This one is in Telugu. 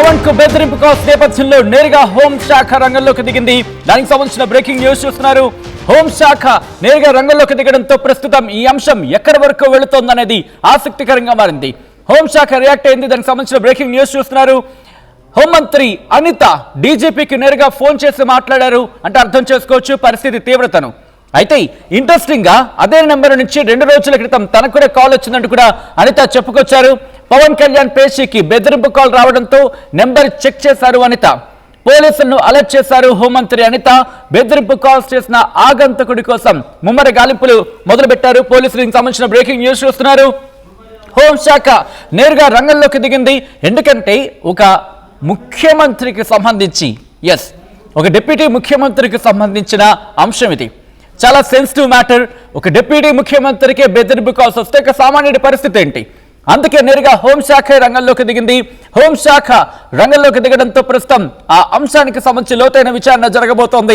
పవన్ కు బెదిరింపు కాల్స్ నేపథ్యంలో నేరుగా హోంశాఖ రంగంలోకి దిగింది. దానికి సంబంధించిన బ్రేకింగ్ న్యూస్ చూస్తున్నారు. హోంశాఖ నేరుగా రంగంలోకి దిగడంతో ప్రస్తుతం ఈ అంశం ఎక్కడి వరకు వెళుతోందనేది ఆసక్తికరంగా మారింది. హోంశాఖ రియాక్ట్ అయింది. దానికి సంబంధించిన బ్రేకింగ్ న్యూస్ చూస్తున్నారు. హోంమంత్రి అనిత డీజీపీకి నేరుగా ఫోన్ చేసి మాట్లాడారు అంటే అర్థం చేసుకోవచ్చు పరిస్థితి తీవ్రతను. అయితే ఇంట్రెస్టింగ్ గా అదే నెంబర్ నుంచి 2 రోజుల క్రితం తనకు కూడా కాల్ వచ్చిందంటూ కూడా అనిత చెప్పుకొచ్చారు. పవన్ కళ్యాణ్ పేషీకి బెదిరింపు కాల్ రావడంతో నెంబర్ చెక్ చేశారు అనిత. పోలీసులను అలర్ట్ చేశారు హోంమంత్రి అనిత. బెదిరింపు కాల్స్ చేసిన ఆగంతకుడి కోసం ముమ్మర గాలింపులు మొదలుపెట్టారు పోలీసులు. దీనికి సంబంధించిన బ్రేకింగ్ న్యూస్ చూస్తున్నారు. హోంశాఖ నేరుగా రంగంలోకి దిగింది. ఎందుకంటే ఒక ముఖ్యమంత్రికి సంబంధించి ఒక డిప్యూటీ ముఖ్యమంత్రికి సంబంధించిన అంశం ఇది. చాలా సెన్సిటివ్ మ్యాటర్. ఒక డిప్యూటీ ముఖ్యమంత్రికి బెదిరింపు కాల్స్ వస్తే ఒక సామాన్యుడి పరిస్థితి ఏంటి? అందుకే నేరుగా హోంశాఖ రంగంలోకి దిగింది. హోంశాఖ రంగంలోకి దిగడంతో ప్రస్తుతం ఆ అంశానికి సంబంధించి లోతైన విచారణ జరగబోతోంది.